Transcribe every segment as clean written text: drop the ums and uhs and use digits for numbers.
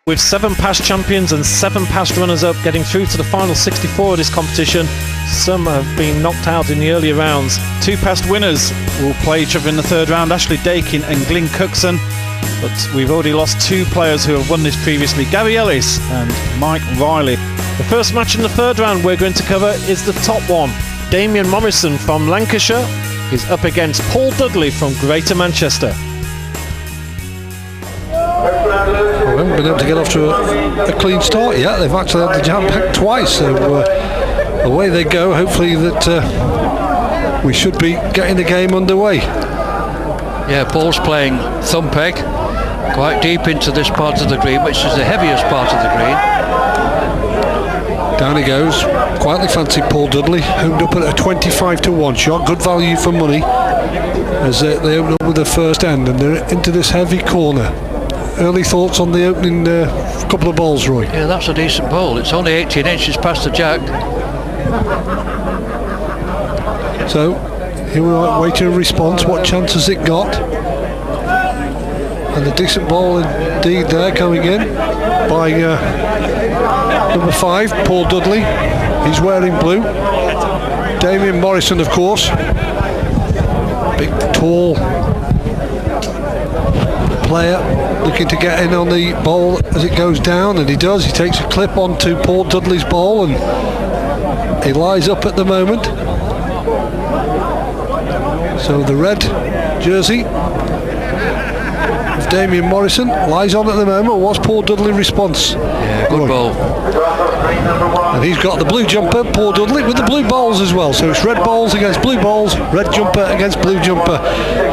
With 7 past champions and 7 past runners-up getting through to the final 64 of this competition, some have been knocked out in the earlier rounds. 2 past winners will play each other in the third round, Ashley Dakin and Glyn Cookson. But we've already lost 2 players who have won this previously, Gary Ellis and Mike Riley. The first match in the third round we're going to cover is the top one. Damien Morrison from Lancashire is up against Paul Dudley from Greater Manchester. We haven't been able to get off to a clean start yet. They've actually had the jam back twice, so away they go. Hopefully that we should be getting the game underway. Yeah, Paul's playing thumb peg quite deep into this part of the green, which is the heaviest part of the green. Down he goes. Quietly fancied Paul Dudley, homed up at a 25-1 shot. Good value for money as they open up with the first end, and they're into this heavy corner. Early thoughts on the opening couple of balls, Roy? Yeah, that's a decent ball. It's only 18 inches past the jack. So here we are waiting a response. What chance has it got? And a decent ball indeed there coming in by number 5, Paul Dudley. He's wearing blue. Damien Morrison, of course. Big, tall player looking to get in on the ball as it goes down, and he does. He takes a clip onto Paul Dudley's ball, and he lies up at the moment. So the red jersey of Damien Morrison lies on at the moment. What's Paul Dudley's response? Yeah, good ball. And he's got the blue jumper, Paul Dudley, with the blue balls as well. So it's red balls against blue balls, red jumper against blue jumper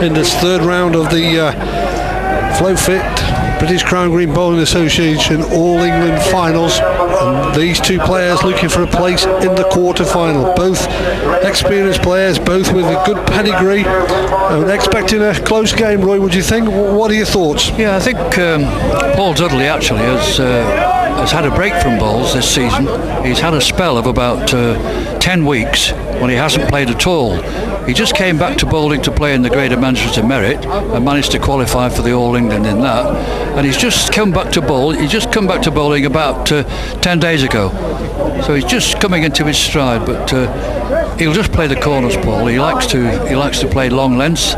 in this third round of the Flow Fit British Crown Green Bowling Association All England Finals, and these 2 players looking for a place in the quarter final. Both experienced players, both with a good pedigree, and expecting a close game. Roy, would you think? What are your thoughts? Yeah, I think Paul Dudley actually has had a break from bowls this season. He's had a spell of about 10 weeks when he hasn't played at all. He just came back to bowling to play in the Greater Manchester Merit and managed to qualify for the All England in that. And he's just come back to bowl. He's just come back to bowling about 10 days ago. So he's just coming into his stride. But he'll just play the corners, Paul. He likes to play long lengths.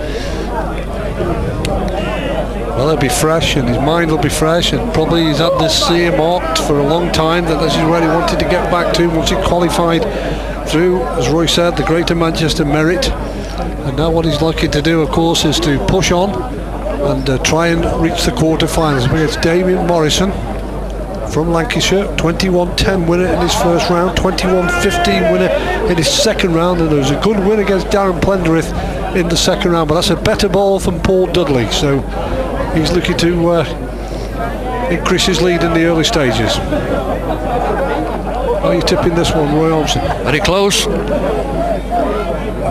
Well, he'll be fresh, and his mind will be fresh, and probably he's had this earmarked for a long time, that this is where he wanted to get back to once he qualified through, as Roy said, the Greater Manchester Merit. And now what he's looking to do, of course, is to push on and try and reach the quarter-finals against Damien Morrison from Lancashire. 21-10 winner in his first round, 21-15 winner in his second round, and there was a good win against Darren Plenderith in the second round, but that's a better ball from Paul Dudley, so he's looking to increase his lead in the early stages. Are you tipping this one, Roy Olsen? Very close.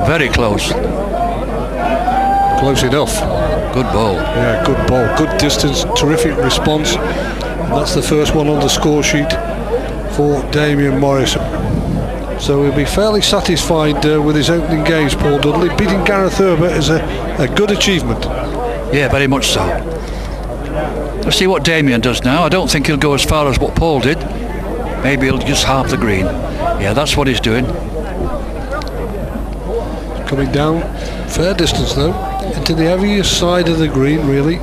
Very close. Close enough. Good ball. Yeah, good ball. Good distance. Terrific response. And that's the first one on the score sheet for Damien Morrison. So he'll be fairly satisfied with his opening games, Paul Dudley. Beating Gareth Herbert is a good achievement. Yeah, very much so. Let's see what Damien does now. I don't think he'll go as far as what Paul did. Maybe he'll just half the green. Yeah, that's what he's doing. Coming down fair distance though, into the heaviest side of the green, really.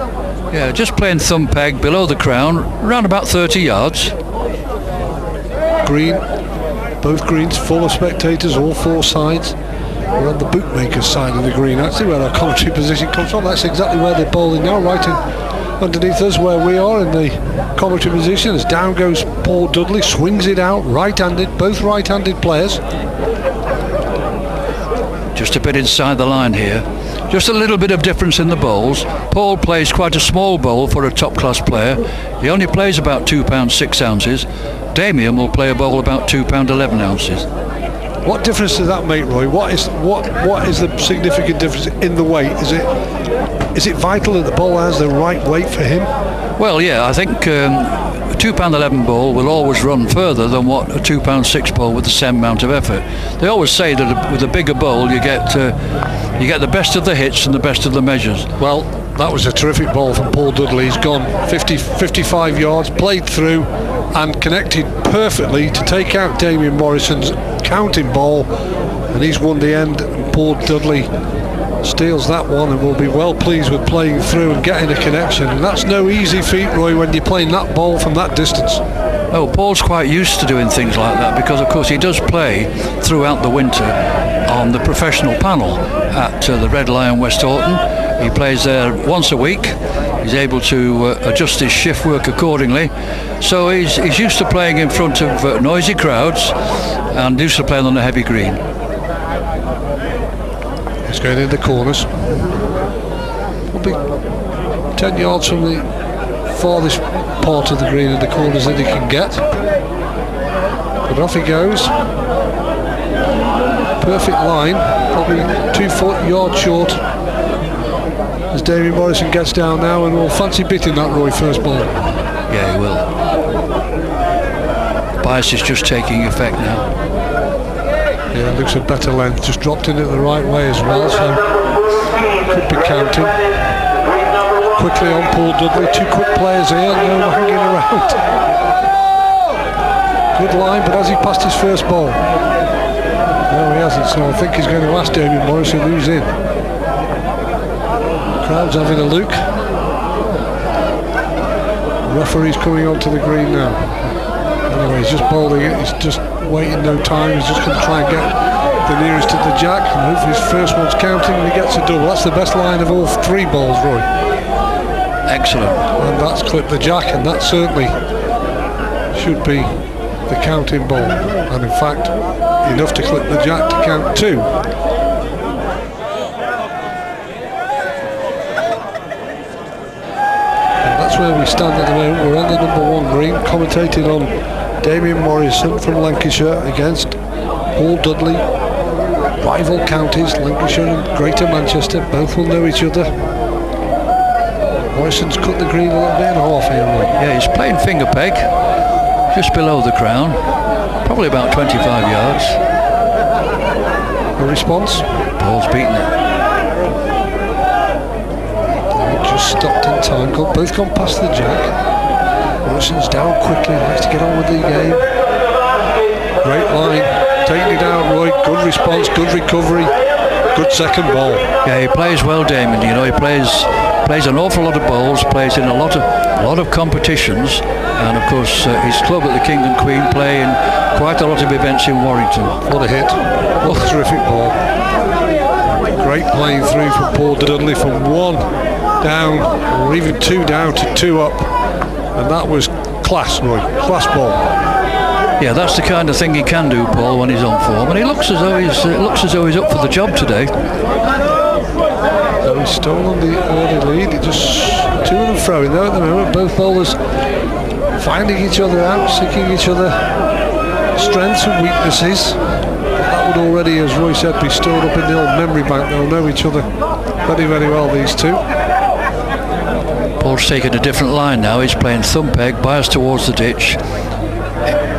Yeah, just playing thumb peg below the crown, around about 30 yards. Green, both greens full of spectators, all 4 sides. We're on the bookmaker's side of the green, actually, where our commentary position comes from. That's exactly where they're bowling now, right in underneath us, where we are in the commentary position. As down goes Paul Dudley, swings it out, right-handed, both right-handed players. Just a bit inside the line here. Just a little bit of difference in the bowls. Paul plays quite a small bowl for a top-class player. He only plays about £2 6 ounces. Damien will play a bowl about £2 11 ounces. What difference does that make, Roy? What is the significant difference in the weight? Is it vital that the ball has the right weight for him? Well, yeah, I think a £2 11 ball will always run further than what a £2 6 ball with the same amount of effort. They always say that with a bigger bowl you get the best of the hits and the best of the measures. Well, That was a terrific ball from Paul Dudley. He's gone 55 yards, played through and connected perfectly to take out Damien Morrison's counting ball, and he's won the end. And Paul Dudley steals that one and will be well pleased with playing through and getting a connection. And that's no easy feat, Roy, when you're playing that ball from that distance. Oh, Paul's quite used to doing things like that because, of course, he does play throughout the winter on the professional panel at the Red Lion West Horton. He plays there once a week. He's able to adjust his shift work accordingly. So he's used to playing in front of noisy crowds and used to playing on a heavy green. He's going in the corners. Probably 10 yards from the farthest part of the green in the corners that he can get. But off he goes. Perfect line, probably 2 yards short as Damien Morrison gets down now, and will fancy bitting that Roy first ball. Yeah, he will. Bias is just taking effect now. Yeah, looks a better length, just dropped in it the right way as well, so could be counting. Quickly on Paul Dudley, 2 quick players here, no hanging around. Good line, but has he passed his first ball? No, he hasn't, so I think he's going to ask Damien Morrison who's in. Crowd's having a look. Referee's coming onto the green now. Anyway, he's just bowling it, he's just waiting no time, he's just going to try and get the nearest to the jack, and hopefully his first one's counting and he gets a double. That's the best line of all 3 balls, Roy. Excellent. And that's clipped the jack, and that certainly should be the counting ball, and in fact enough to clip the jack to count 2. And that's where we stand at the moment. We're on the number 1 green, commentated on Damien Morrison from Lancashire against Paul Dudley. Rival counties, Lancashire and Greater Manchester, both will know each other. Morrison's cut the green a little bit and a half here, Roy. Yeah, he's playing finger peg, just below the crown, probably about 25 yards. A response? Paul's beaten it. Just stopped in time, both gone past the jack. Morrison's down quickly, likes to get on with the game. Great line, taking it down, Roy. Good response, good recovery, good second ball. Yeah, he plays well, Damon. You know, he plays an awful lot of bowls, plays in a lot of competitions, and of course his club at the King and Queen play in quite a lot of events in Warrington. What a hit, what a terrific ball. Great playing through from Paul Dudley from 1 down, or even 2 down to 2 up, and that was class, Roy, class ball. Yeah, that's the kind of thing he can do, Paul, when he's on form, and he looks as though he's up for the job today. So he's stolen the early lead. It just 2 of them throwing there at the moment. Both bowlers finding each other out, seeking each other strengths and weaknesses. That would already, as Roy said, be stored up in the old memory bank. They'll know each other very, very well, these 2. Paul's taken a different line now. He's playing thumb peg, bias towards the ditch,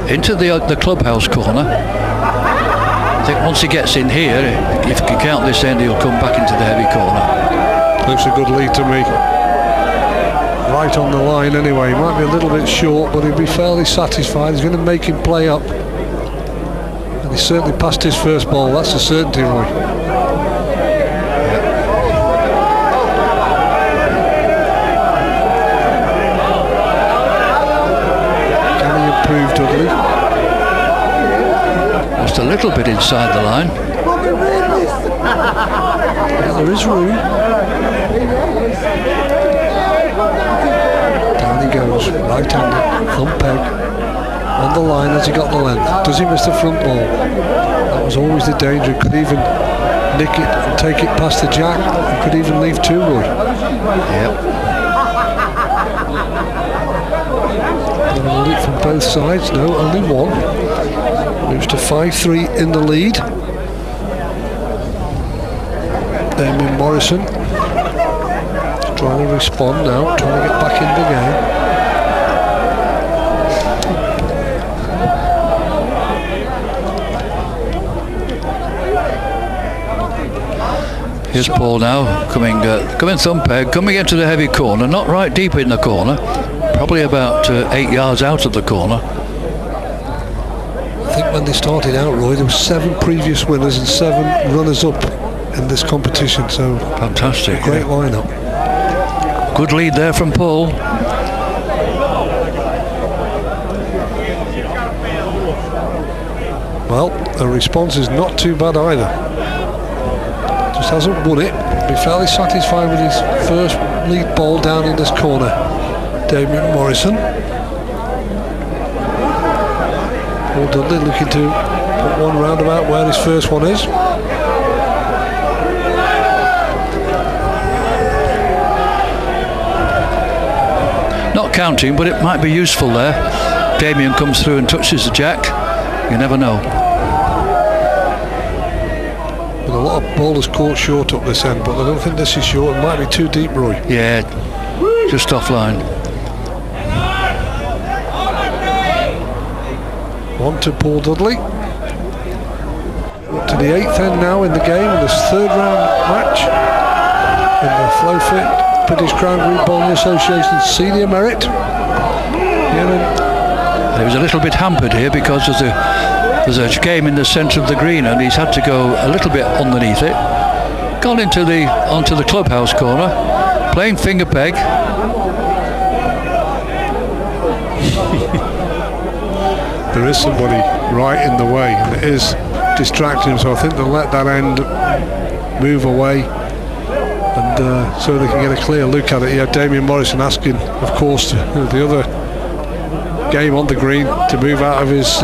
into the clubhouse corner. I think once he gets in here, if he can count this end, he'll come back into the heavy corner. Looks a good lead to me. Right on the line anyway. He might be a little bit short, but he'll be fairly satisfied. He's going to make him play up. And he certainly passed his first ball. That's a certainty, Roy. Can he improve, Dudley? Just a little bit inside the line. Yeah, there is room. Down he goes, right-handed, thumb peg. On the line, has he got the length? Does he miss the front ball? That was always the danger. Could even nick it and take it past the jack. He could even leave 2, Roy. Yep. Look from both sides. No, only 1. Moves to 5-3 in the lead. Damien Morrison trying to respond now, trying to get back in the game. Here's Paul now, coming thumb peg, coming into the heavy corner, not right deep in the corner, probably about 8 yards out of the corner. I think when they started out, Roy, there were 7 previous winners and 7 runners-up in this competition, so fantastic. Great lineup. Good lead there from Paul. Well, the response is not too bad either. Just hasn't won it. Be fairly satisfied with his first lead ball down in this corner. Damien Morrison. Paul Dudley looking to put one round about where his first one is. Not counting, but it might be useful there. Damien comes through and touches the jack. You never know. With a lot of bowlers caught short up this end, but I don't think this is short. It might be too deep, Roy. Yeah, just offline. On to Paul Dudley. Up to the 8th end now in the game in this 3rd round match in the Flowfit British Crown Group Bowling Association Senior Merit. He was a little bit hampered here because there's a game in the centre of the green and he's had to go a little bit underneath it. Gone onto the clubhouse corner, playing finger peg. There is somebody right in the way and it is distracting him, so I think they'll let that end move away and so they can get a clear look at it. Yeah, Damien Morrison asking, of course, the other game on the green to move out of his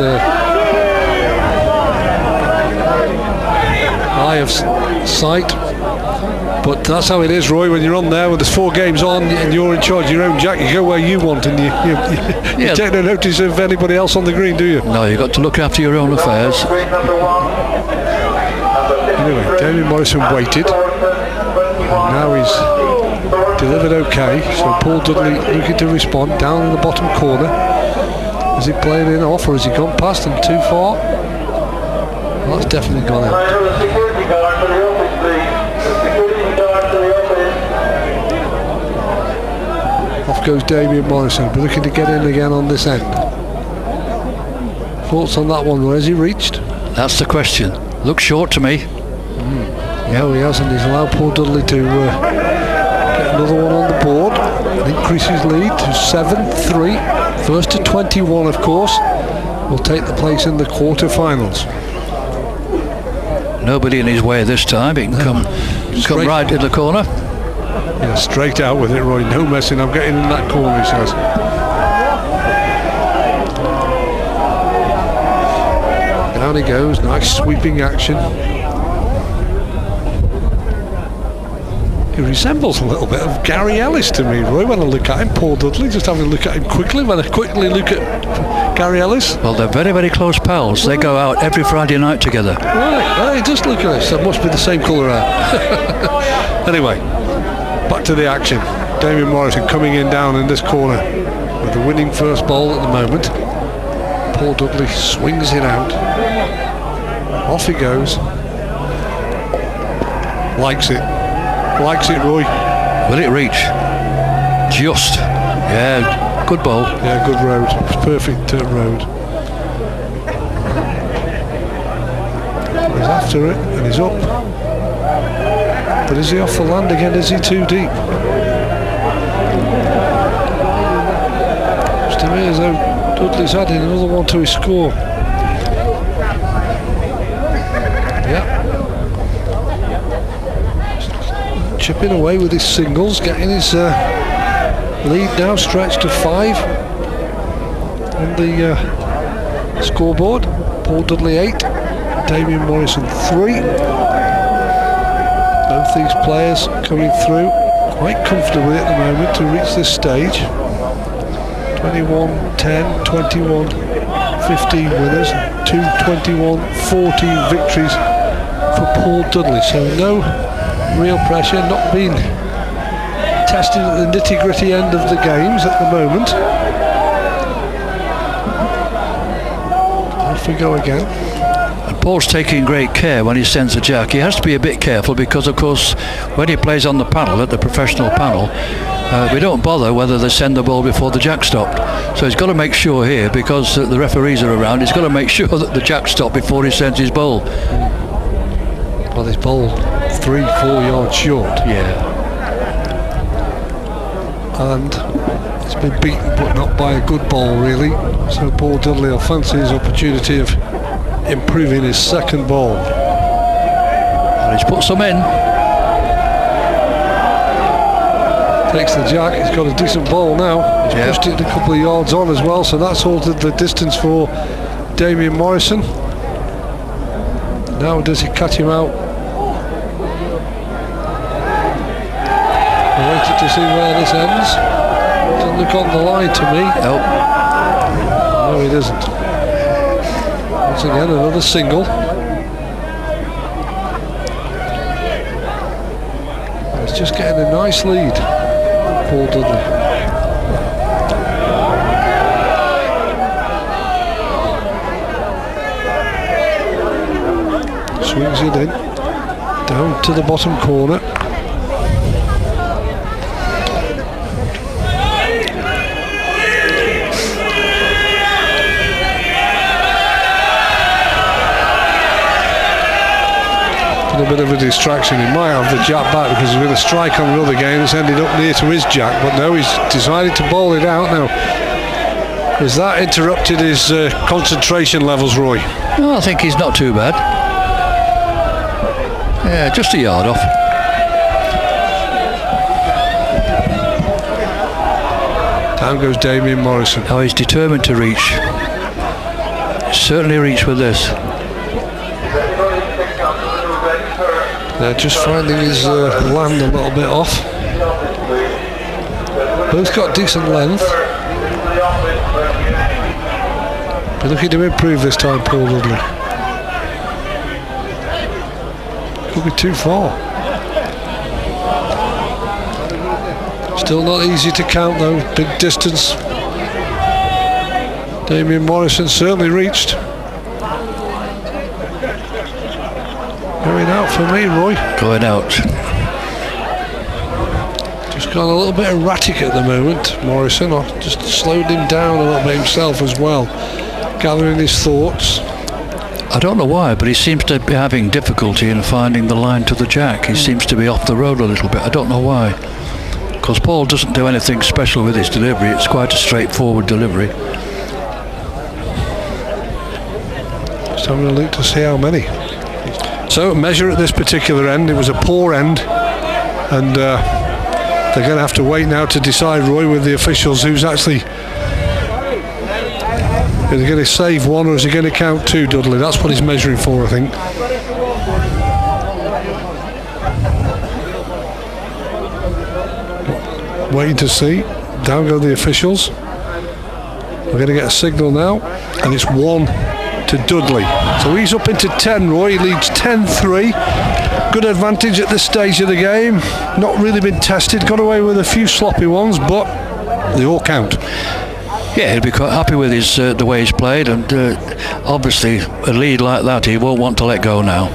eye of sight, but that's how it is, Roy, when you're on there when there's 4 games on and you're in charge of your own jack. You go where you want and you take no notice of anybody else on the green, do you? No, you've got to look after your own affairs. Anyway, Damien Morrison waited and now he's delivered okay, so Paul Dudley looking to respond down in the bottom corner. Has he played it off or has he gone past and too far? Well, that's definitely gone out. Off goes Damien Morrison, but looking to get in again on this end. Thoughts on that one? Where has he reached? That's the question. Looks short to me. Yeah, he has, and he's allowed Paul Dudley to get another one on the board and increase his lead to 7-3. First to 21, of course, will take the place in the quarter-finals. Nobody in his way this time. He can come right in the corner. Yeah, straight out with it, Roy. No messing. I'm getting in that corner, he says. Down he goes. Nice sweeping action. He resembles a little bit of Gary Ellis to me, Roy, when I look at him. Paul Dudley, just having a look at him quickly. When I quickly look at Gary Ellis. Well, they're very, very close pals. They go out every Friday night together. Right, hey, just look at this. That must be the same colour hair. Anyway, back to the action. Damien Morrison coming in down in this corner with the winning first ball at the moment. Paul Dudley swings it out. Off he goes. Likes it. Likes it, Roy. Will it reach? Just. Yeah, good ball. Yeah, good road. It's perfect road. He's after it and he's up. But is he off the land again? Is he too deep? Looks to me as though Dudley's adding another one to his score. Yeah. Chipping away with his singles, getting his lead now stretched to 5 on the scoreboard. Paul Dudley 8, Damien Morrison 3. Both these players coming through quite comfortably at the moment to reach this stage. 21-10, 21-15 winners, 2 21-14 victories for Paul Dudley. So no real pressure, not being tested at the nitty-gritty end of the games at the moment. Off we go again. And Paul's taking great care when he sends a jack. He has to be a bit careful because, of course, when he plays on the panel, at the professional panel, we don't bother whether they send the ball before the jack stopped. So he's got to make sure here, because the referees are around, he's got to make sure that the jack stopped before he sends his ball. Well, this ball 3-4 yards short. Yeah. And it's been beaten, but not by a good ball, really. So Paul Dudley will fancy his opportunity of improving his second ball. And he's put some in. Takes the jack. He's got a decent ball now. He's pushed it a couple of yards on as well, so that's altered the distance for Damien Morrison. Now does he catch him out? I waited to see where this ends. Doesn't look on the line to me. Nope. No, it isn't. Once again, another single. He's just getting a nice lead, Paul Dudley. Swings it in, down to the bottom corner. A bit of a distraction. He might have the jack back because he's with a strike on the other game that's ended up near to his jack, but no, he's decided to bowl it out now. Has that interrupted his concentration levels, Roy? No, I think he's not too bad. Yeah, just a yard off. Down goes Damien Morrison. Now he's determined to reach. Certainly reach with this. Just finding his land a little bit off. Both got decent length. But looking to improve this time, Paul Dudley. Could be too far. Still not easy to count though. Big distance. Damien Morrison certainly reached. Going out for me, Roy. Going out. Just gone a little bit erratic at the moment, Morrison. I just slowed him down a little bit himself as well, gathering his thoughts. I don't know why, but he seems to be having difficulty in finding the line to the jack. He seems to be off the road a little bit. I don't know why. Because Paul doesn't do anything special with his delivery. It's quite a straightforward delivery. Just having a look to see how many. So, measure at this particular end. It was a poor end, and they're going to have to wait now to decide, Roy, with the officials, who's actually is he going to save one or is he going to count two, Dudley? That's what he's measuring for, I think. Waiting to see. Down go the officials. We're going to get a signal now, and it's 1 to Dudley. So he's up into 10, Roy. He leads 10-3. Good advantage at this stage of the game. Not really been tested. Got away with a few sloppy ones, but they all count. Yeah, he'll be quite happy with his the way he's played, and obviously a lead like that he won't want to let go now.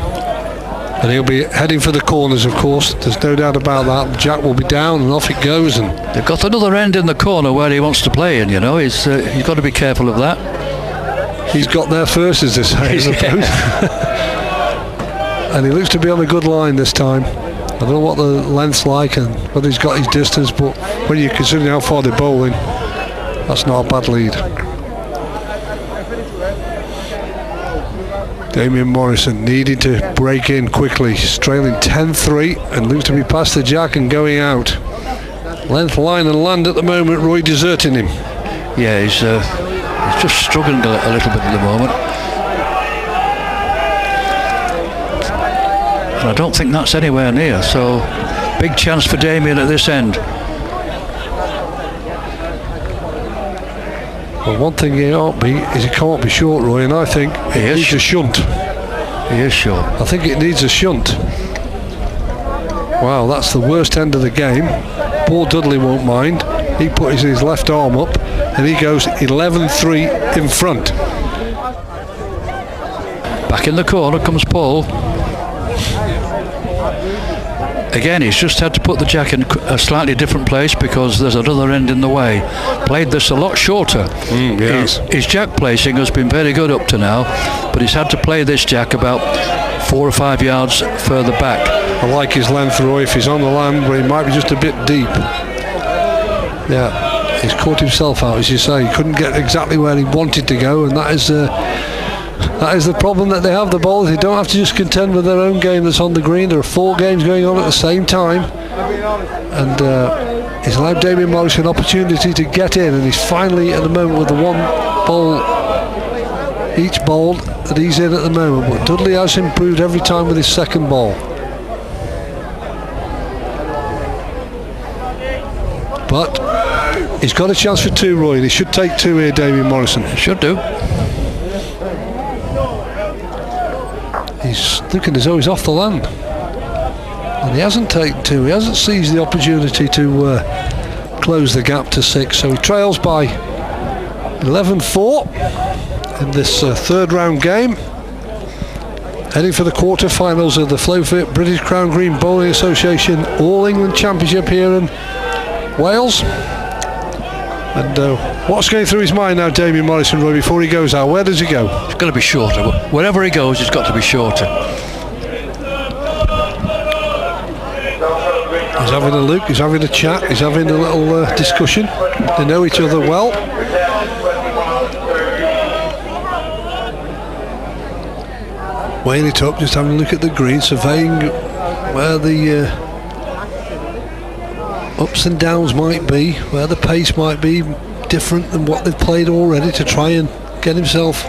And he'll be heading for the corners, of course. There's no doubt about that. Jack will be down and off it goes. And they've got another end in the corner where he wants to play in, you know. He's got to be careful of that. He's got there first, as they say, I suppose. And he looks to be on a good line this time. I don't know what the length's like and whether he's got his distance, but when you consider how far they're bowling, that's not a bad lead. Damien Morrison needing to break in quickly. He's trailing 10-3 and looks to be past the jack and going out. Length, line and land at the moment. Roy deserting him. Yeah, he's just struggling a little bit at the moment. And I don't think that's anywhere near, so big chance for Damien at this end. Well, one thing he can't be is he can't be short, Roy, and I think it needs a shunt. He is short. I think it needs a shunt. Wow, that's the worst end of the game. Paul Dudley won't mind. He puts his left arm up and he goes 11-3 in front. Back in the corner comes Paul. Again, he's just had to put the jack in a slightly different place because there's another end in the way. Played this a lot shorter. Yes. His jack placing has been very good up to now, but he's had to play this jack about 4 or 5 yards further back. I like his length, Roy. If he's on the land where he might be just a bit deep. Yeah, he's caught himself out, as you say. He couldn't get exactly where he wanted to go, and that is the problem that they have, the bowlers. They don't have to just contend with their own game that's on the green. There are 4 games going on at the same time, and he's allowed Damien Morrison an opportunity to get in, and he's finally at the moment with the 1 bowl each bowl that he's in at the moment. But Dudley has improved every time with his second ball. But he's got a chance for 2, Roy, and he should take 2 here, Damien Morrison. Should do. He's looking as though he's off the land, and he hasn't taken 2. He hasn't seized the opportunity to close the gap to 6, so he trails by 11-4 in this 3rd round game, heading for the quarter-finals of the Flowfit British Crown Green Bowling Association All England Championship here in Wales. And what's going through his mind now, Damien Morrison, Roy, before he goes out? Where does he go? It's got to be shorter. Wherever he goes, it's got to be shorter. He's having a look, he's having a chat, he's having a little discussion. They know each other well. Weighing it up, just having a look at the green, surveying where the ups and downs might be, where the pace might be different than what they've played already, to try and get himself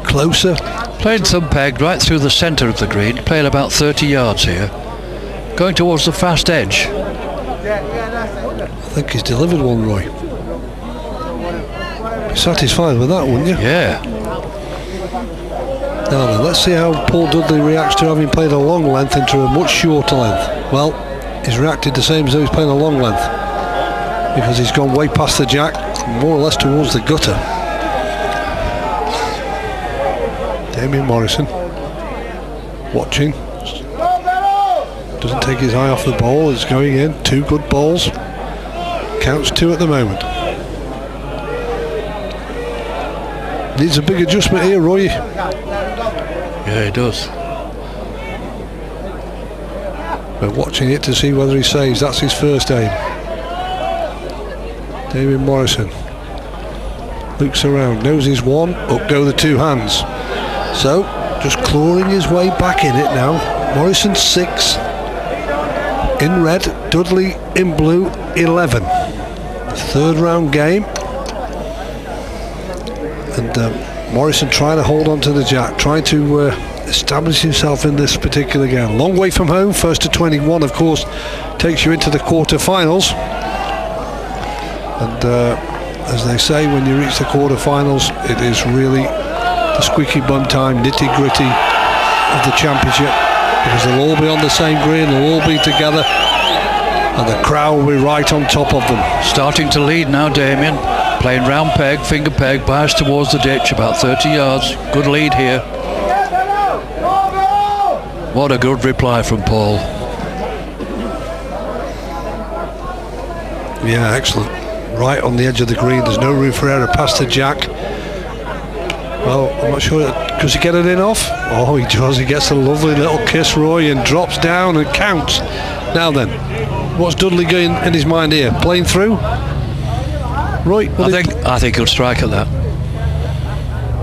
closer. Played some peg right through the centre of the green, played about 30 yards here, going towards the fast edge. I think he's delivered one, Roy. Be satisfied with that, wouldn't you? Yeah. Now then, let's see how Paul Dudley reacts to having played a long length into a much shorter length. Well, he's reacted the same as though he's playing a long length, because he's gone way past the jack, more or less towards the gutter. Damien Morrison watching, doesn't take his eye off the ball. It's going in, 2 good balls, counts 2 at the moment. Needs a big adjustment here, Roy. Yeah, he does. We're watching it to see whether he saves. That's his first aim. Damien Morrison looks around, knows he's 1, up go the 2 hands. So, just clawing his way back in it now. Morrison 6 in red, Dudley in blue 11. 3rd round game. And Morrison trying to hold on to the jack, trying to establish himself in this particular game. Long way from home, 1st to 21 of course takes you into the quarter-finals. And as they say, when you reach the quarter-finals, it is really the squeaky bum time, nitty-gritty of the championship, because they'll all be on the same green, they'll all be together, and the crowd will be right on top of them. Starting to lead now, Damien. Playing round peg, finger peg, bias towards the ditch, about 30 yards. Good lead here. What a good reply from Paul. Yeah, excellent. Right on the edge of the green, there's no room for error past the jack. Well, I'm not sure, does he get it in off? Oh, he does. He gets a lovely little kiss, Roy, and drops down and counts. Now then, what's Dudley going in his mind here? Playing through? Roy, I think he'll strike at that.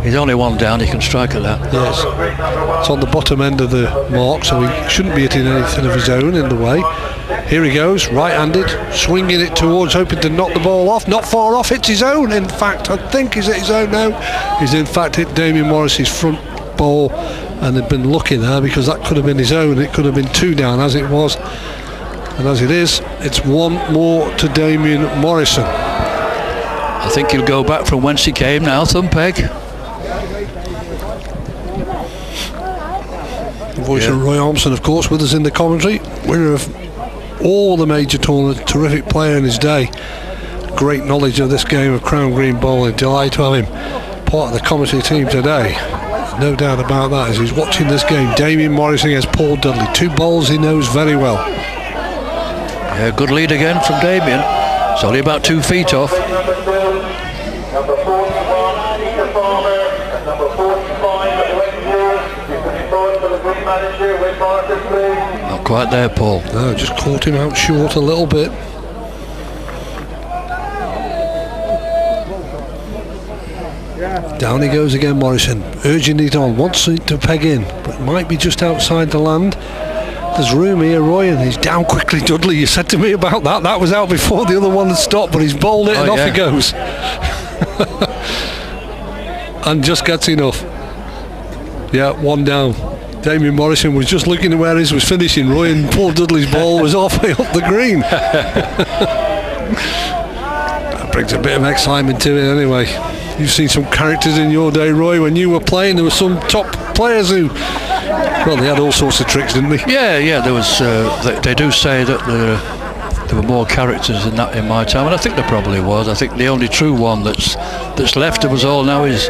He's only 1 down, he can strike at that. Yes. It's on the bottom end of the mark, so he shouldn't be hitting anything of his own in the way. Here he goes, right-handed, swinging it towards, hoping to knock the ball off. Not far off, hits his own, in fact. I think he's hit his own now. He's in fact hit Damien Morris's front ball, and they've been lucky there, because that could have been his own. It could have been 2 down as it was. And as it is, it's 1 more to Damien Morrison. I think he'll go back from whence he came now, thumb peg. The voice of Roy Armstrong, of course, with us in the commentary. Winner of all the major tournaments, terrific player in his day. Great knowledge of this game of Crown Green bowling. Delighted to have him part of the commentary team today. No doubt about that as he's watching this game. Damien Morrison against Paul Dudley. 2 bowls he knows very well. Yeah, good lead again from Damien. It's only about 2 feet off. Number 41, Peter Farmer, and number 45 at the wing here. He's putting forward for the green manager with Morrison, please. Not quite there, Paul. No, just caught him out short a little bit. Down he goes again, Morrison, urging it on, wants it to peg in, but it might be just outside the land. There's room here, Roy, and he's down quickly. Dudley, you said to me about that. That was out before the other one had stopped, but he's bowled it and off he goes. And just gets enough. Yeah, 1 down. Damien Morrison was just looking at where his was finishing, Roy, and Paul Dudley's ball was halfway up the green. That brings a bit of excitement to it anyway. You've seen some characters in your day, Roy. When you were playing, there were some top players who, well, they had all sorts of tricks, didn't they? Yeah. There was. They do say that there were more characters in my time, and I think there probably was. I think the only true one that's left of us all now is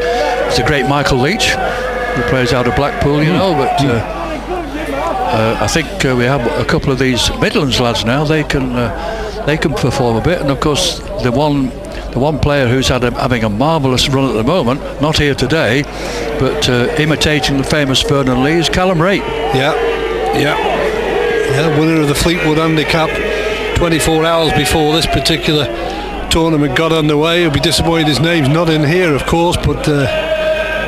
the great Michael Leach, who plays out of Blackpool, you know. But I think we have a couple of these Midlands lads now. They can perform a bit, and of course the one player who's having a marvellous run at the moment, not here today, but imitating the famous Vernon Lee, is Callum Raitt. Yeah, winner of the Fleetwood Handicap 24 hours before this particular tournament got underway. He'll be disappointed his name's not in here, of course, but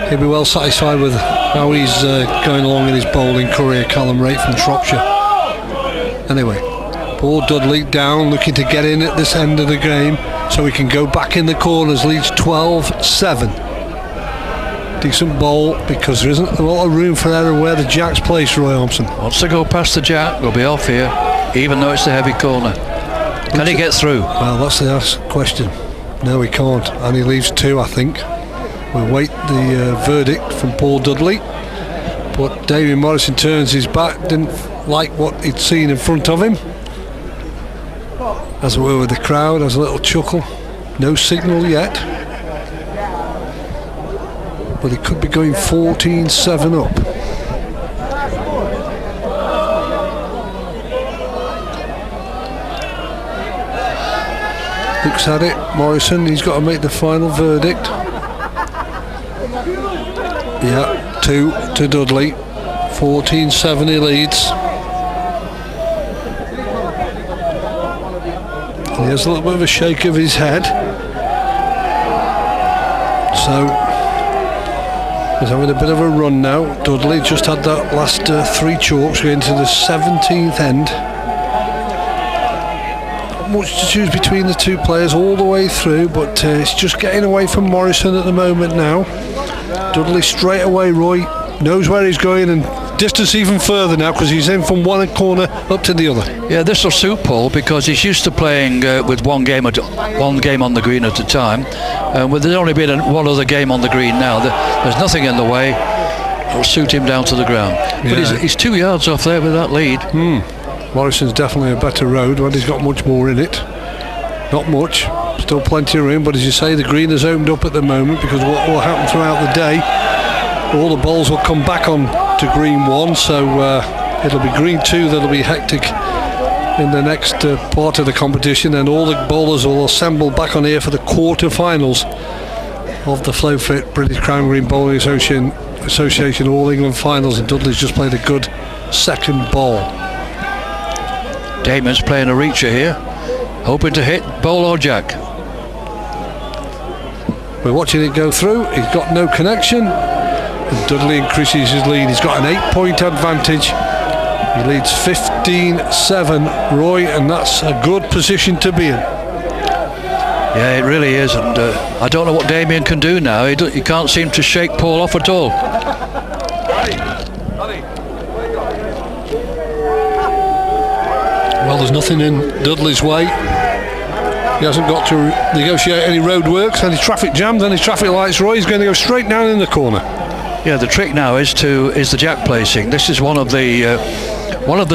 he'll be well satisfied with how he's going along in his bowling career, Callum Raitt from Shropshire. Anyway, Paul Dudley down, looking to get in at this end of the game so he can go back in the corners. Leads 12-7. Decent bowl, because there isn't a lot of room for error where the jack's placed, Roy Thompson. Wants to go past the jack, we'll be off here, even though it's a heavy corner. Can he get through? Well, that's the question. No, he can't, and he leaves 2, I think. We'll wait the verdict from Paul Dudley, but Damien Morrison turns his back, didn't like what he'd seen in front of him. As it were with the crowd, has a little chuckle. No signal yet, but he could be going 14-7 up. Looks at it, Morrison, he's got to make the final verdict. Yeah, 2 to Dudley, 14-7 he leads. He has a little bit of a shake of his head. So he's having a bit of a run now. Dudley just had that last 3 chalks going to the 17th end. Not much to choose between the 2 players all the way through, but it's just getting away from Morrison at the moment now. Dudley straight away, Roy, knows where he's going, and distance even further now because he's in from one corner up to the other. Yeah, this will suit Paul because he's used to playing with one game on the green at a time. There's only been one other game on the green now. There's nothing in the way. It'll suit him down to the ground. But he's 2 yards off there with that lead. Morrison's definitely a better road, but he's got much more in it. Not much. Still plenty of room, but as you say, the green has opened up at the moment because what will happen throughout the day, all the balls will come back on to green 1, so it'll be green 2 that'll be hectic in the next part of the competition, and all the bowlers will assemble back on here for the quarter-finals of the FlowFit British Crown Green Bowling Association All England Finals, and Dudley's just played a good second ball. Damon's playing a reacher here, hoping to hit bowl or jack. We're watching it go through. He's got no connection, and Dudley increases his lead. He's got an 8-point advantage. He leads 15-7, Roy, and that's a good position to be in. Yeah, it really is, and I don't know what Damien can do now. He can't seem to shake Paul off at all. Well, there's nothing in Dudley's way. He hasn't got to negotiate any roadworks, any traffic jams, any traffic lights, Roy. He's going to go straight down in the corner. Yeah, the trick now is the jack placing. This is one of the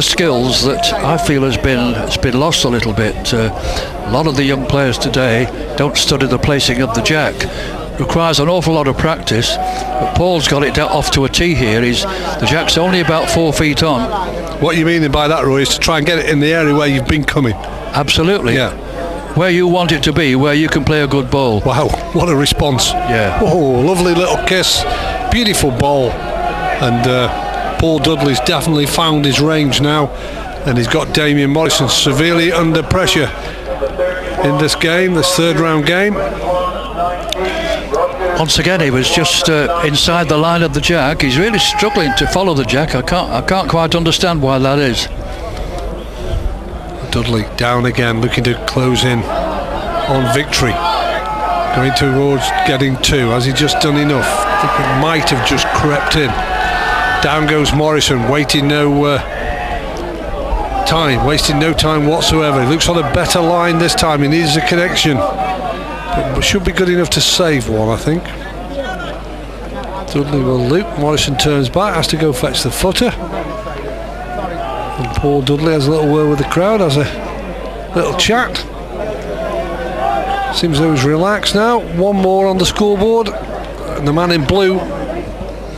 skills that I feel has been lost a little bit. A lot of the young players today don't study the placing of the jack. requires an awful lot of practice, but Paul's got it off to a tee here. The jack's only about 4 feet on. What you meaning by that, Roy, is to try and get it in the area where you've been coming. Absolutely. Yeah. Where you want it to be, where you can play a good ball. Wow, what a response. Yeah. Oh, lovely little kiss. Beautiful ball. And Paul Dudley's definitely found his range now. And he's got Damien Morrison severely under pressure in this game, this third round game. Once again, he was just inside the line of the jack. He's really struggling to follow the jack. I can't quite understand why that is. Dudley down again, looking to close in on victory. Going towards getting 2. Has he just done enough? I think it might have just crept in. Down goes Morrison, wasting no time whatsoever. He looks on a better line this time. He needs a connection, but should be good enough to save one, I think. Dudley will loop. Morrison turns back, has to go fetch the footer. And Paul Dudley has a little word with the crowd, has a little chat. Seems though he's relaxed now. One more on the scoreboard, and the man in blue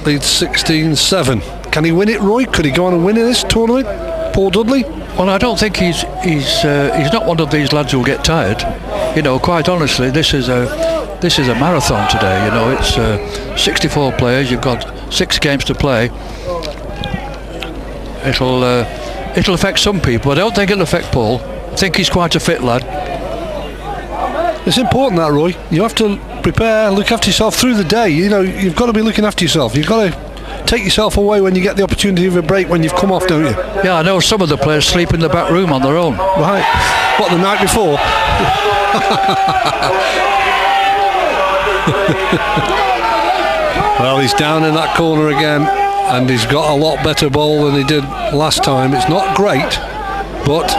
leads 16-7. Can he win it, Roy? Could he go on and win in this tournament, Paul Dudley? Well, I don't think he's not one of these lads who'll get tired. You know, quite honestly, this is a marathon today. You know, it's 64 players. You've got 6 games to play. It'll affect some people. I don't think it'll affect Paul. I think he's quite a fit lad. It's important that, Roy. You have to prepare, look after yourself through the day. You know, you've got to be looking after yourself. You've got to take yourself away when you get the opportunity of a break when you've come off, don't you? Yeah, I know some of the players sleep in the back room on their own. Right. What, the night before? Well, he's down in that corner again, and he's got a lot better ball than he did last time. It's not great, but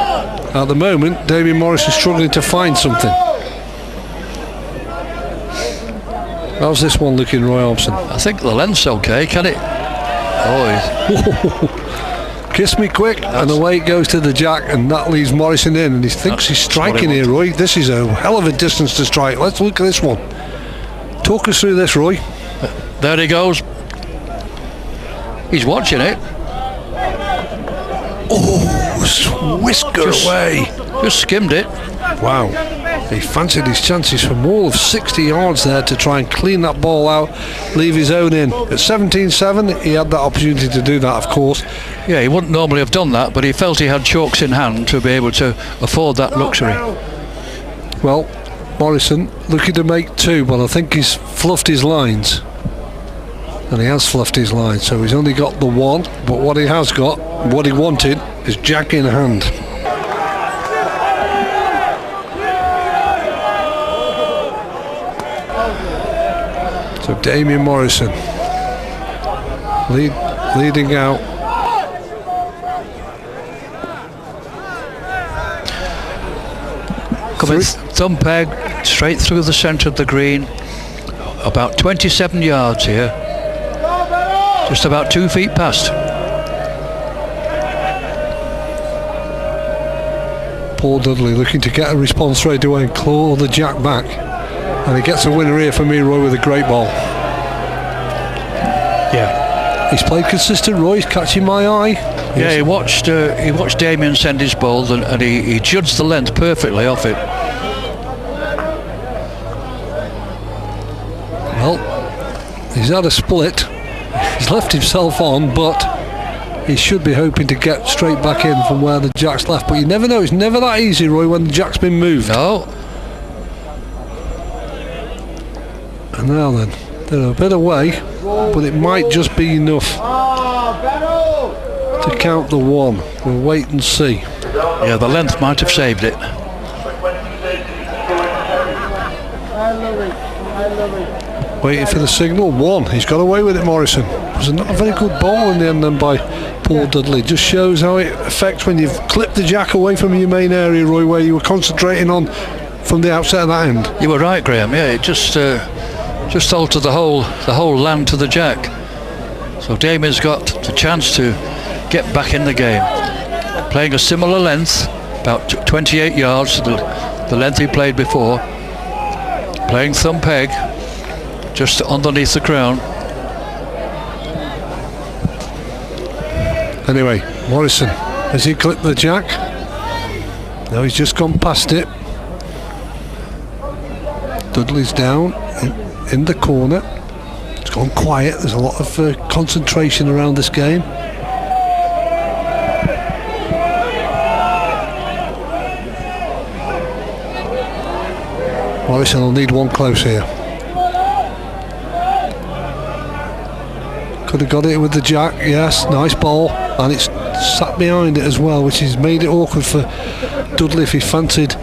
at the moment Damien Morris is struggling to find something. How's this one looking, Roy Hobson? I think the length's okay, can it? Oh, kiss me quick, and away it goes to the jack, and that leaves Morrison in, and he thinks he's striking here, Roy. This is a hell of a distance to strike. Let's look at this one. Talk us through this, Roy. There he goes. He's watching it. Oh, whisker away. Just skimmed it. Wow. He fancied his chances from all of 60 yards there to try and clean that ball out, leave his own in. At 17-7, he had that opportunity to do that, of course. Yeah, he wouldn't normally have done that, but he felt he had chalks in hand to be able to afford that luxury. Well, Morrison looking to make 2, but I think he's fluffed his lines. And he has fluffed his lines, so he's only got the 1, but what he has got, what he wanted, is jack in hand. So Damien Morrison leading out. Coming thumb peg straight through the centre of the green, about 27 yards here, just about 2 feet past. Paul Dudley looking to get a response straight away and claw the jack back. And he gets a winner here for me, Roy, with a great ball. Yeah, he's played consistent, Roy. He's catching my eye. Yeah, he watched Damien send his ball, and he judged the length perfectly off it. Well, he's had a split. He's left himself on, but he should be hoping to get straight back in from where the jack's left. But you never know. It's never that easy, Roy, when the jack's been moved. No. And now then, they're a bit away, but it might just be enough to count the 1. We'll wait and see. Yeah, the length might have saved it. Waiting for the signal. 1. He's got away with it, Morrison. It was not a very good ball in the end then by Paul Dudley. Just shows how it affects when you've clipped the jack away from your main area, Roy, where you were concentrating on from the outset of that end. You were right, Graham. Yeah, it just altered the whole land to the jack. So Damien's got the chance to get back in the game, playing a similar length, about 28 yards to the length he played before, playing thumb peg, just underneath the crown. Anyway, Morrison, has he clipped the jack? No, he's just gone past it. Dudley's down in the corner. It's gone quiet. There's a lot of concentration around this game. Morrison will need one close here. Could have got it with the jack, yes, nice ball, and it's sat behind it as well, which has made it awkward for Dudley if he fancied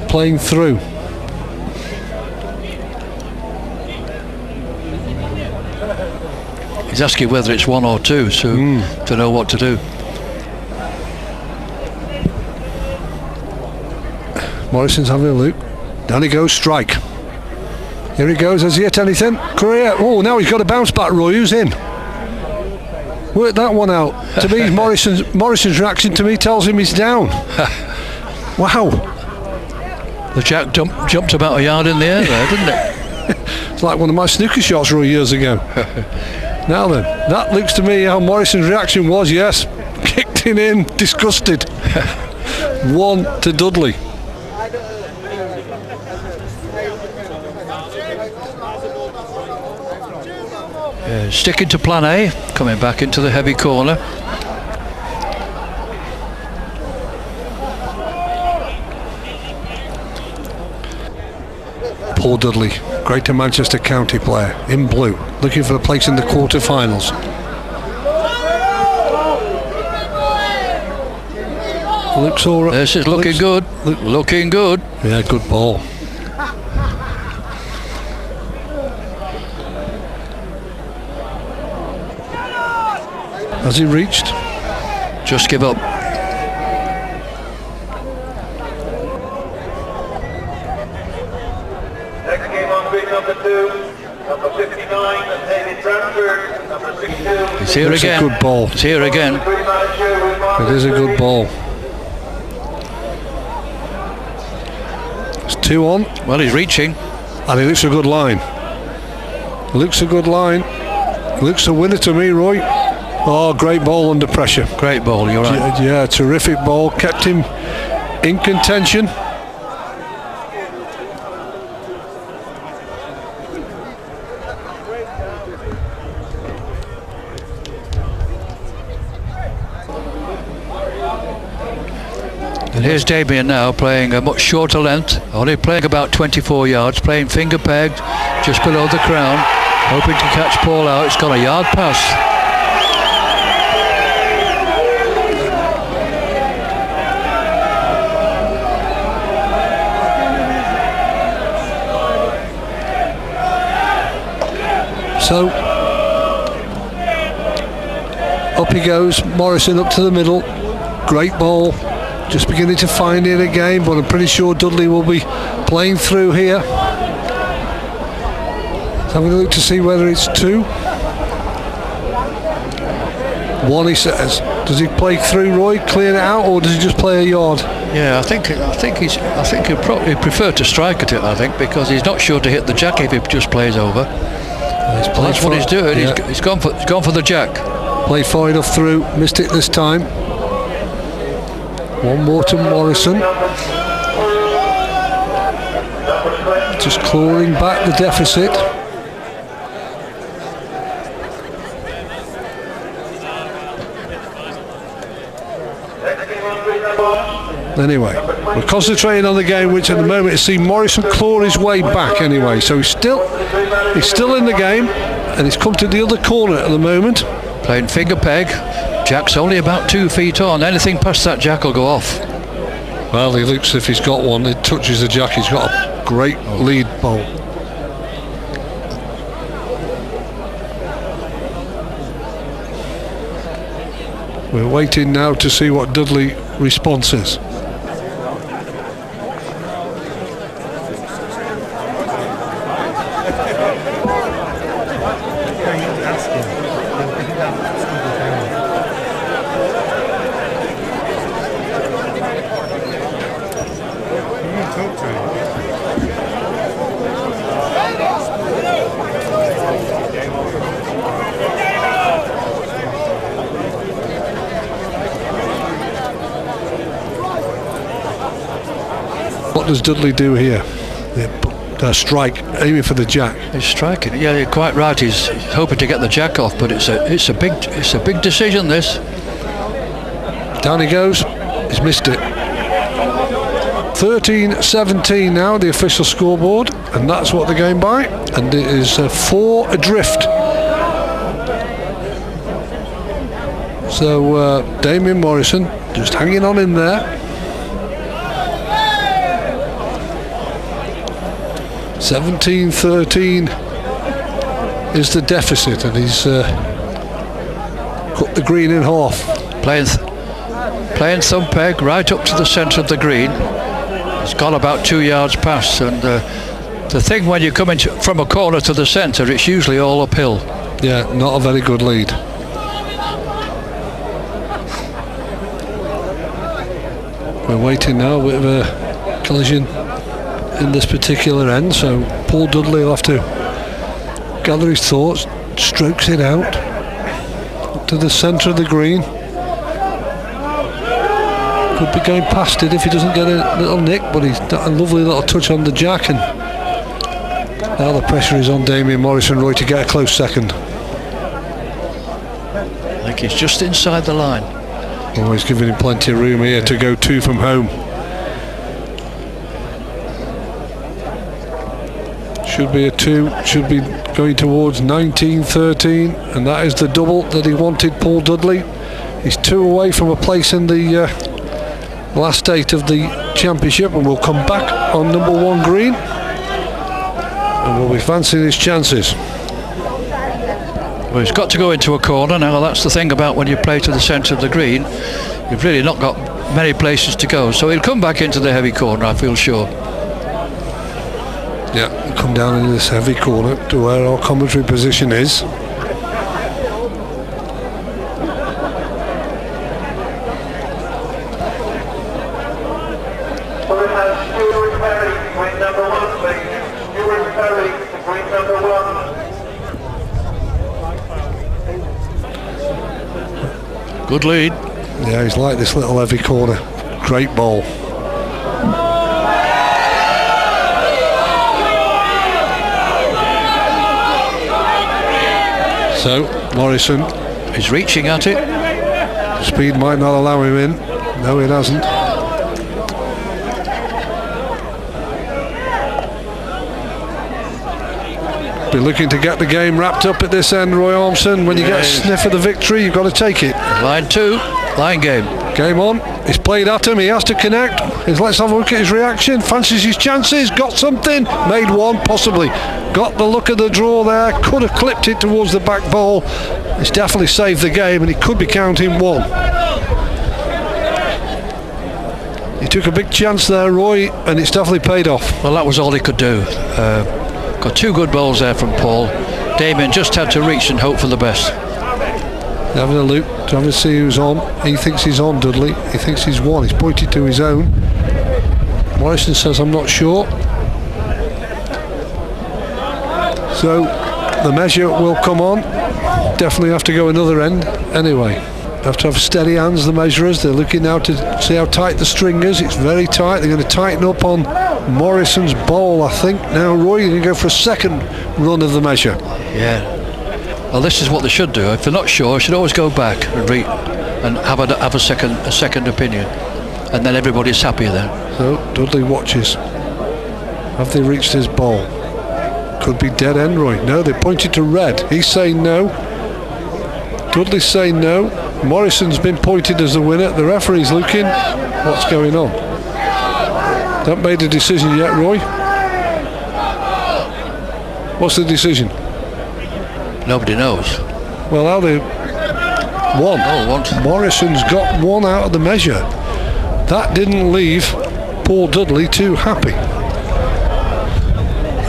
playing through. He's asking whether it's 1 or 2, so to know what to do. Morrison's having a look. Down he goes, strike. Here he goes, has he hit anything? Career. Oh, now he's got a bounce back, Roy. Who's in? Work that one out. To me, Morrison's reaction to me tells him he's down. Wow. The jack jumped about a yard in the air there, didn't it? It's like one of my snooker shots, Roy, years ago. Now then, that looks to me how Morrison's reaction was, yes. Kicked it in, disgusted. 1 to Dudley. Sticking to plan A, coming back into the heavy corner. Paul Dudley, Greater Manchester County player, in blue, looking for a place in the quarter-finals. Looks all right. This is looking good. Looking good. Yeah, good ball. Has he reached? Just give up. Next game on grid number 2, number 59, David Bradford, number 62. He's here That's again. a good ball. He's here again. It is a good ball. It's 2 on. Well, he's reaching. And he looks a good line. Looks a good line. Looks a winner to me, Roy. Oh, great ball under pressure. Great ball, you're right. Yeah, terrific ball. Kept him in contention. And here's Damien now playing a much shorter length, only playing about 24 yards, playing finger pegged just below the crown, hoping to catch Paul out. It's got a yard pass. So up he goes, Morrison up to the middle. Great ball. Just beginning to find it again, but I'm pretty sure Dudley will be playing through here. So I'm going to look to see whether it's 2. 1, he says. Does he play through, Roy, clear it out, or does he just play a yard? Yeah, I think he'd probably prefer to strike at it, I think, because he's not sure to hit the jack if he just plays over. That's what he's doing. Yeah. He's gone for the jack. Played far enough through, missed it this time. 1 more to Morrison. Just clawing back the deficit. Anyway, we're concentrating on the game, which at the moment is seeing Morrison claw his way back anyway. So he's still in the game, and he's come to the other corner at the moment. Playing finger peg. Jack's only about 2 feet on. Anything past that jack will go off. Well, he looks as if he's got one. It touches the jack. He's got a great lead ball. We're waiting now to see what Dudley response is. What does Dudley do here? Strike, aiming for the jack. He's striking. Yeah, you're quite right. He's hoping to get the jack off, but it's a big decision. This. Down he goes. He's missed it. 13-17 now, the official scoreboard, and that's what they're going by. And it is 4 adrift. So Damien Morrison just hanging on in there. 17-13 is the deficit, and he's cut the green in half. Playing thumb peg right up to the centre of the green. It's gone about 2 yards past, and the thing when you come from a corner to the centre, it's usually all uphill. Yeah, not a very good lead. We're waiting now, a bit of a collision in this particular end, so Paul Dudley will have to gather his thoughts, strokes it out up to the centre of the green. Could be going past it if he doesn't get a little nick, but he's got a lovely little touch on the jack, and now the pressure is on Damien Morrison, Roy, to get a close second. I think he's just inside the line. Oh, he's giving him plenty of room here to go 2 from home. Should be a 2, should be going towards 19-13, and that is the double that he wanted, Paul Dudley. He's 2 away from a place in the last 8 of the championship, and will come back on number 1 green, and will be fancying his chances. Well, he's got to go into a corner now. That's the thing about when you play to the centre of the green, you've really not got many places to go, so he'll come back into the heavy corner, I feel sure. Yeah, come down into this heavy corner to where our commentary position is. Good lead. Yeah, he's like this little heavy corner. Great ball. So Morrison is reaching at it. Speed might not allow him in. No, it hasn't. Be looking to get the game wrapped up at this end, Roy Ormson. When you get a sniff of the victory, you've got to take it. Line 2, line game. Game on. He's played at him. He has to connect. Let's have a look at his reaction. Fancies his chances. Got something. Made 1, possibly. Got the look of the draw there. Could have clipped it towards the back ball. It's definitely saved the game, and he could be counting 1. He took a big chance there, Roy, and it's definitely paid off. Well, that was all he could do. Got 2 good balls there from Paul. Damien just had to reach and hope for the best. Having a look, trying to see who's on. He thinks he's on, Dudley. He thinks he's 1. He's pointed to his own. Morrison says, I'm not sure. So the measure will come on. Definitely have to go another end anyway. Have to have steady hands, the measurers. They're looking now to see how tight the string is. It's very tight. They're going to tighten up on Morrison's bowl, I think. Now, Roy, you're going to go for a second run of the measure. Yeah. Well, this is what they should do. If they're not sure, they should always go back and have a second opinion, and then everybody's happy then. So Dudley watches. Have they reached his bowl? Could be dead end, Roy. No, they pointed to red. He's saying no. Dudley's saying no. Morrison's been pointed as the winner. The referee's looking. What's going on? Haven't made a decision yet, Roy. What's the decision? Nobody knows. Well, how they 1. Oh, 1. Morrison's got 1 out of the measure. That didn't leave Paul Dudley too happy.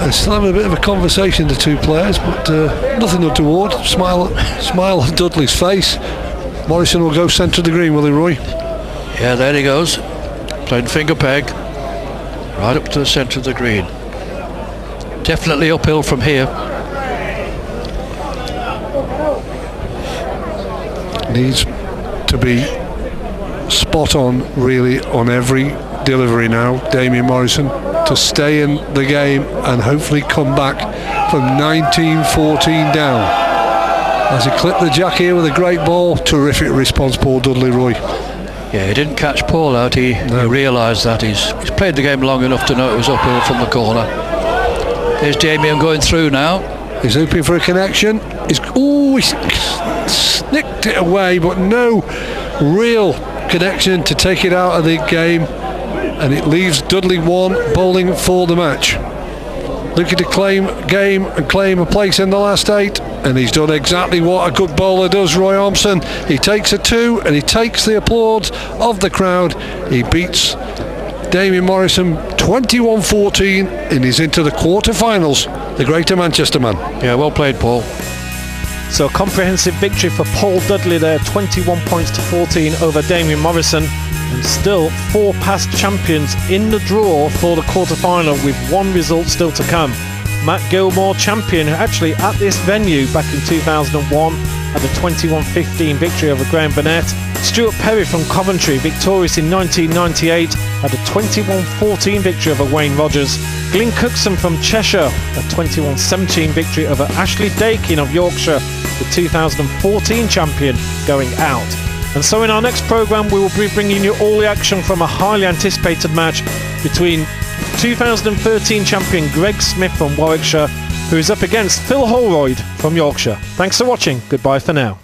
They're still having a bit of a conversation, the 2 players, but nothing untoward. Smile on Dudley's face. Morrison will go centre of the green, will he, Roy? Yeah, there he goes. Playing finger peg. Right up to the centre of the green. Definitely uphill from here. Needs to be spot on, really, on every delivery now, Damien Morrison, to stay in the game and hopefully come back from 19-14 down. As he clipped the jack here with a great ball, terrific response, Paul Dudley, Roy. Yeah, he didn't catch Paul out. He realised that he's played the game long enough to know it was uphill from the corner. There's Damien going through now. He's hoping for a connection. He's snicked it away, but no real connection to take it out of the game, and it leaves Dudley 1 bowling for the match. Looking to claim game and claim a place in the last 8, and he's done exactly what a good bowler does, Roy Orbison. He takes a 2 and he takes the applause of the crowd. He beats Damien Morrison 21-14 and he's into the quarter-finals, the Greater Manchester man. Yeah, well played, Paul. So a comprehensive victory for Paul Dudley there, 21 points to 14 over Damien Morrison, and still 4 past champions in the draw for the quarter-final with 1 result still to come. Matt Gilmore, champion, actually at this venue back in 2001, had a 21-15 victory over Graham Burnett. Stuart Perry from Coventry, victorious in 1998, had a 21-14 victory over Wayne Rogers. Glyn Cookson from Cheshire, a 21-17 victory over Ashley Dakin of Yorkshire, the 2014 champion, going out. And so in our next programme we will be bringing you all the action from a highly anticipated match between 2013 champion Greg Smith from Warwickshire, who is up against Phil Holroyd from Yorkshire. Thanks for watching. Goodbye for now.